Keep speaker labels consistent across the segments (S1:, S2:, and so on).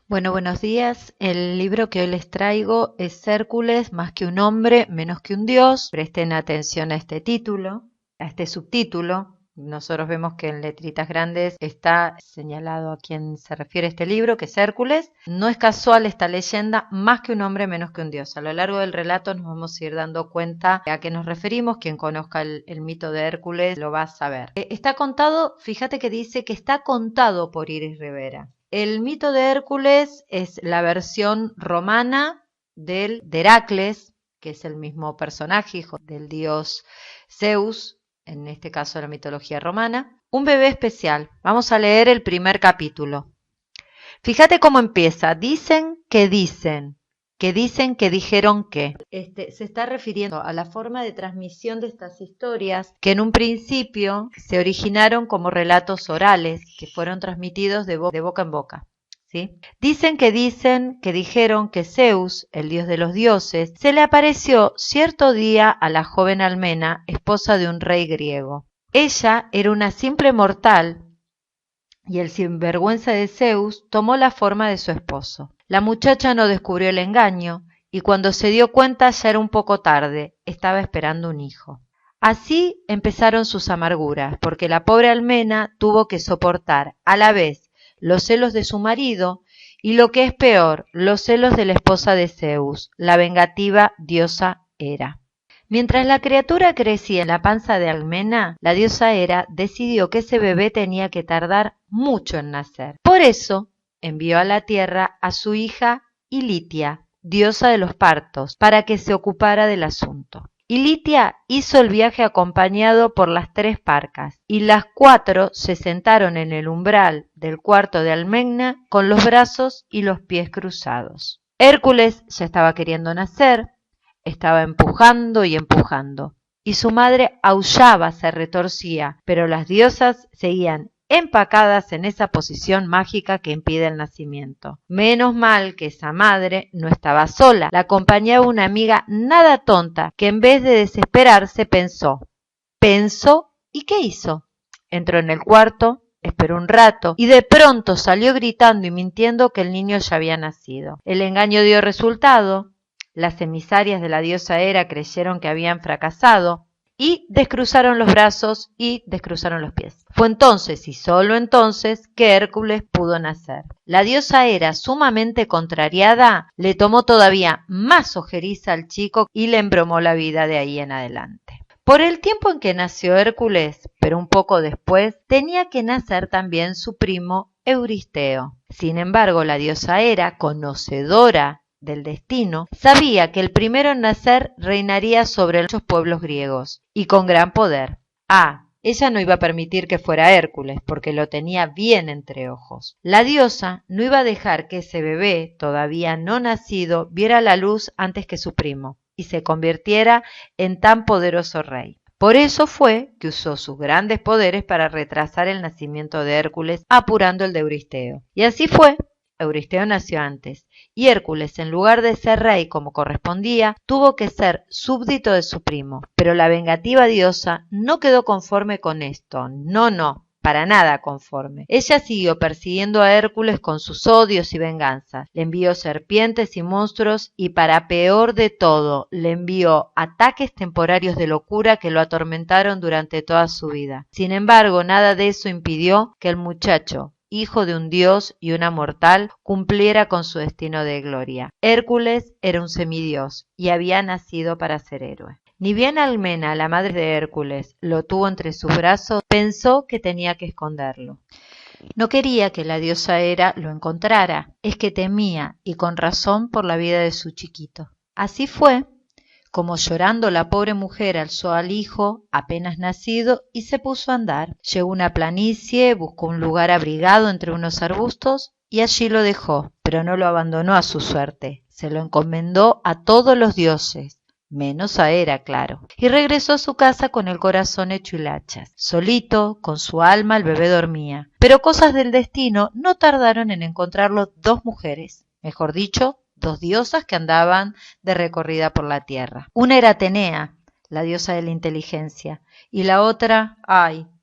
S1: Bueno, buenos días. El libro que hoy les traigo es Hércules, más que un hombre, menos que un dios. Presten atención a este título, a este subtítulo. Nosotros vemos que en letritas grandes está señalado a quién se refiere este libro, que es Hércules. No es casual esta leyenda, más que un hombre, menos que un dios. A lo largo del relato nos vamos a ir dando cuenta a qué nos referimos. Quien conozca el mito de Hércules lo va a saber. Está contado, fíjate que dice que está contado por Iris Rivera. El mito de Hércules es la versión romana de Heracles, que es el mismo personaje, hijo del dios Zeus, en este caso de la mitología romana. Un bebé especial. Vamos a leer el primer capítulo. Fíjate cómo empieza. Dicen que dijeron que. Se está refiriendo a la forma de transmisión de estas historias que en un principio se originaron como relatos orales que fueron transmitidos de boca en boca. ¿Sí? Dicen que dijeron que Zeus, el dios de los dioses, se le apareció cierto día a la joven Almena, esposa de un rey griego. Ella era una simple mortal y el sinvergüenza de Zeus tomó la forma de su esposo. La muchacha no descubrió el engaño y cuando se dio cuenta ya era un poco tarde, estaba esperando un hijo. Así empezaron sus amarguras, porque la pobre Almena tuvo que soportar a la vez los celos de su marido y lo que es peor, los celos de la esposa de Zeus, la vengativa diosa Hera. Mientras la criatura crecía en la panza de Almena, la diosa Hera decidió que ese bebé tenía que tardar mucho en nacer. Por eso envió a la tierra a su hija Ilitia, diosa de los partos, para que se ocupara del asunto. Ilitia hizo el viaje acompañado por las 3 parcas, y las 4 se sentaron en el umbral del cuarto de Almena con los brazos y los pies cruzados. Hércules ya estaba queriendo nacer. Estaba empujando y empujando, y su madre aullaba, se retorcía, pero las diosas seguían empacadas en esa posición mágica que impide el nacimiento. Menos mal que esa madre no estaba sola, la acompañaba una amiga nada tonta, que en vez de desesperarse pensó, ¿y qué hizo? Entró en el cuarto, esperó un rato y de pronto salió gritando y mintiendo que el niño ya había nacido. El engaño dio resultado. Las emisarias de la diosa Hera creyeron que habían fracasado y descruzaron los brazos y descruzaron los pies. Fue entonces y solo entonces que Hércules pudo nacer. La diosa Hera, sumamente contrariada, le tomó todavía más ojeriza al chico y le embromó la vida de ahí en adelante. Por el tiempo en que nació Hércules, pero un poco después, tenía que nacer también su primo Euristeo. Sin embargo, la diosa Hera, conocedora del destino, sabía que el primero en nacer reinaría sobre muchos pueblos griegos, y con gran poder. Ella no iba a permitir que fuera Hércules, porque lo tenía bien entre ojos. La diosa no iba a dejar que ese bebé, todavía no nacido, viera la luz antes que su primo, y se convirtiera en tan poderoso rey. Por eso fue que usó sus grandes poderes para retrasar el nacimiento de Hércules, apurando el de Euristeo. Y así fue. Euristeo nació antes, y Hércules, en lugar de ser rey como correspondía, tuvo que ser súbdito de su primo. Pero la vengativa diosa no quedó conforme con esto, no, para nada conforme. Ella siguió persiguiendo a Hércules con sus odios y venganzas. Le envió serpientes y monstruos y, para peor de todo, le envió ataques temporarios de locura que lo atormentaron durante toda su vida. Sin embargo, nada de eso impidió que el muchacho, hijo de un dios y una mortal, cumpliera con su destino de gloria. Hércules era un semidios y había nacido para ser héroe. Ni bien Almena, la madre de Hércules, lo tuvo entre sus brazos, pensó que tenía que esconderlo. No quería que la diosa Hera lo encontrara, es que temía, y con razón, por la vida de su chiquito. Así fue como llorando la pobre mujer alzó al hijo apenas nacido y se puso a andar. Llegó a una planicie, buscó un lugar abrigado entre unos arbustos y allí lo dejó, pero no lo abandonó a su suerte. Se lo encomendó a todos los dioses, menos a Hera, claro, y regresó a su casa con el corazón hecho hilachas. Solito, con su alma, el bebé dormía. Pero cosas del destino no tardaron en encontrarlo 2 mujeres, mejor dicho, 2 diosas que andaban de recorrida por la tierra. Una era Atenea, la diosa de la inteligencia, y la otra,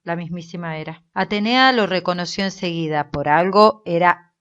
S1: la mismísima Hera. Atenea lo reconoció enseguida, por algo era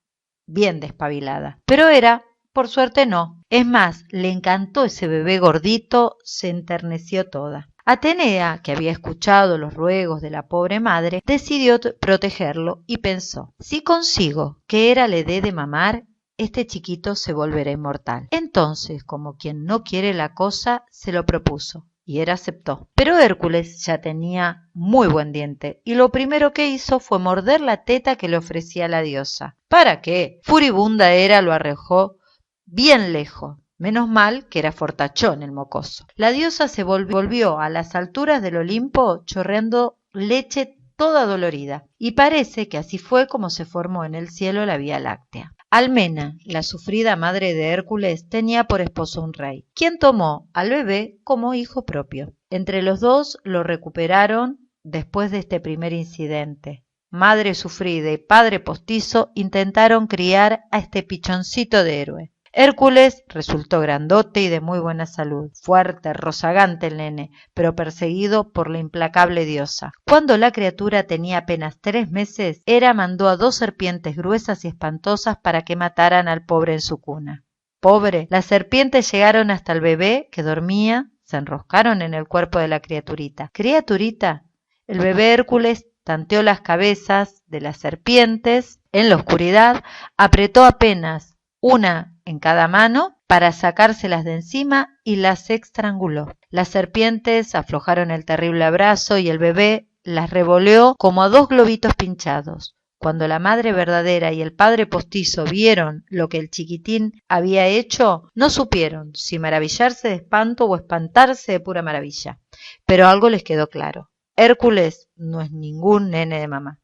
S1: bien despabilada. Pero Hera, por suerte, no. Es más, le encantó ese bebé gordito, se enterneció toda. Atenea, que había escuchado los ruegos de la pobre madre, decidió protegerlo y pensó, si consigo que Hera le dé de mamar, este chiquito se volverá inmortal. Entonces, como quien no quiere la cosa, se lo propuso. Y Hera aceptó. Pero Hércules ya tenía muy buen diente y lo primero que hizo fue morder la teta que le ofrecía la diosa. ¿Para qué? Furibunda Hera lo arrojó bien lejos. Menos mal que era fortachón el mocoso. La diosa se volvió a las alturas del Olimpo chorreando leche toda dolorida. Y parece que así fue como se formó en el cielo la Vía Láctea. Almena, la sufrida madre de Hércules, tenía por esposo un rey, quien tomó al bebé como hijo propio. Entre los dos lo recuperaron después de este primer incidente. Madre sufrida y padre postizo intentaron criar a este pichoncito de héroe. Hércules resultó grandote y de muy buena salud, fuerte, rozagante el nene, pero perseguido por la implacable diosa. Cuando la criatura tenía apenas 3 meses, Hera mandó a 2 serpientes gruesas y espantosas para que mataran al pobre en su cuna. Pobre, las serpientes llegaron hasta el bebé que dormía, se enroscaron en el cuerpo de la criaturita. ¿Criaturita? El bebé Hércules tanteó las cabezas de las serpientes en la oscuridad, apretó apenas una en cada mano para sacárselas de encima y las estranguló. Las serpientes aflojaron el terrible abrazo y el bebé las revoleó como a 2 globitos pinchados. Cuando la madre verdadera y el padre postizo vieron lo que el chiquitín había hecho, no supieron si maravillarse de espanto o espantarse de pura maravilla. Pero algo les quedó claro. Hércules no es ningún nene de mamá.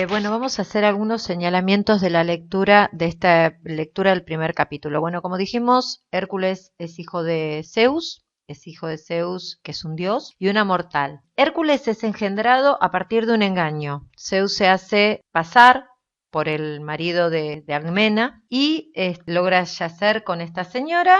S1: Bueno, vamos a hacer algunos señalamientos de la lectura, de esta lectura del primer capítulo. Bueno, como dijimos, Hércules es hijo de Zeus, que es un dios, y una mortal. Hércules es engendrado a partir de un engaño. Zeus se hace pasar por el marido de Almena y logra yacer con esta señora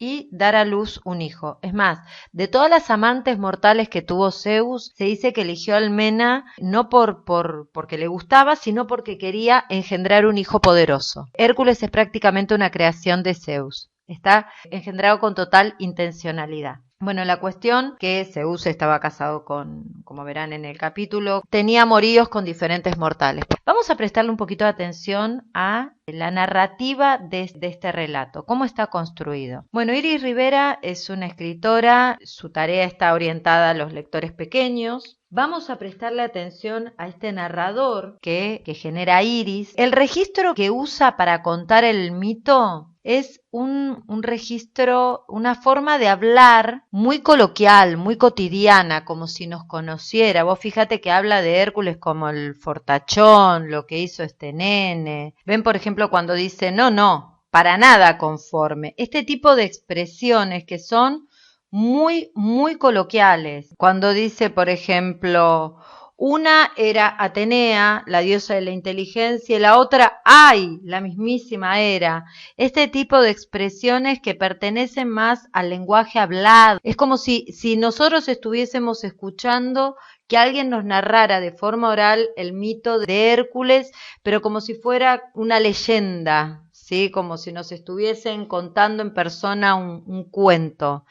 S1: y dar a luz un hijo. Es más, de todas las amantes mortales que tuvo Zeus, se dice que eligió a Almena no porque le gustaba, sino porque quería engendrar un hijo poderoso. Hércules es prácticamente una creación de Zeus. Está engendrado con total intencionalidad. Bueno, la cuestión que Zeus estaba casado con, como verán en el capítulo, tenía amoríos con diferentes mortales. Vamos a prestarle un poquito de atención a la narrativa de este relato, cómo está construido. Bueno, Iris Rivera es una escritora, su tarea está orientada a los lectores pequeños. Vamos a prestarle atención a este narrador que genera Iris. El registro que usa para contar el mito es un registro, una forma de hablar muy coloquial, muy cotidiana, como si nos conociera. Vos fíjate que habla de Hércules como el fortachón, lo que hizo este nene. Ven, por ejemplo, cuando dice, no, para nada conforme. Este tipo de expresiones que son muy, muy coloquiales. Cuando dice, por ejemplo, una era Atenea, la diosa de la inteligencia, y la otra, ¡ay!, la mismísima Hera. Este tipo de expresiones que pertenecen más al lenguaje hablado. Es como si nosotros estuviésemos escuchando que alguien nos narrara de forma oral el mito de Hércules, pero como si fuera una leyenda, ¿sí? Como si nos estuviesen contando en persona un cuento.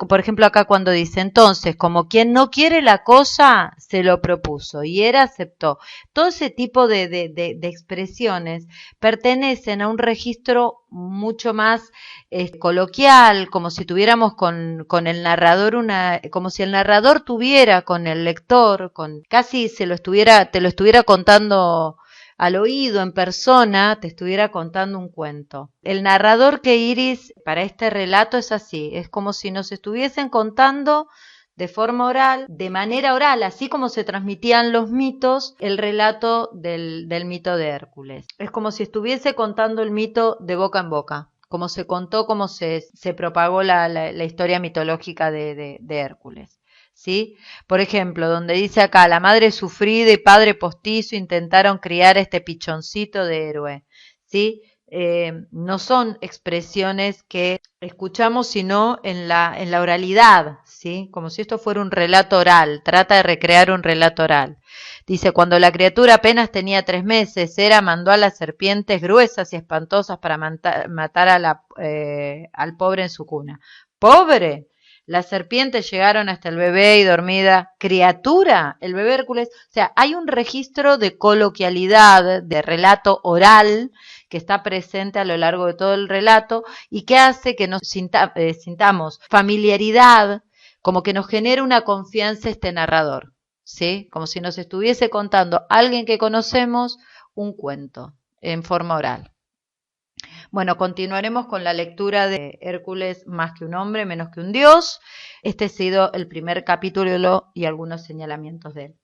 S1: Por ejemplo, acá cuando dice, entonces, como quien no quiere la cosa, se lo propuso y Hera aceptó. Todo ese tipo de expresiones pertenecen a un registro mucho más coloquial, como si tuviéramos con el narrador como si el narrador tuviera con el lector, casi te lo estuviera contando al oído, en persona, te estuviera contando un cuento. El narrador que Iris para este relato es así, es como si nos estuviesen contando de forma oral, de manera oral, así como se transmitían los mitos, el relato del mito de Hércules. Es como si estuviese contando el mito de boca en boca, como se contó, como se propagó la historia mitológica de Hércules. ¿Sí? Por ejemplo, donde dice acá, la madre sufrida y padre postizo intentaron criar a este pichoncito de héroe, ¿sí? no son expresiones que escuchamos sino en la oralidad, ¿sí? Como si esto fuera un relato oral, trata de recrear un relato oral. Dice, cuando la criatura apenas tenía 3 meses, Hera mandó a las serpientes gruesas y espantosas para matar al pobre en su cuna. ¡Pobre! Las serpientes llegaron hasta el bebé y dormida criatura, el bebé Hércules. O sea, hay un registro de coloquialidad, de relato oral, que está presente a lo largo de todo el relato y que hace que nos sintamos familiaridad, como que nos genera una confianza este narrador, ¿sí? Como si nos estuviese contando alguien que conocemos un cuento en forma oral. Bueno, continuaremos con la lectura de Hércules, más que un hombre, menos que un dios. Este ha sido el primer capítulo y algunos señalamientos de él.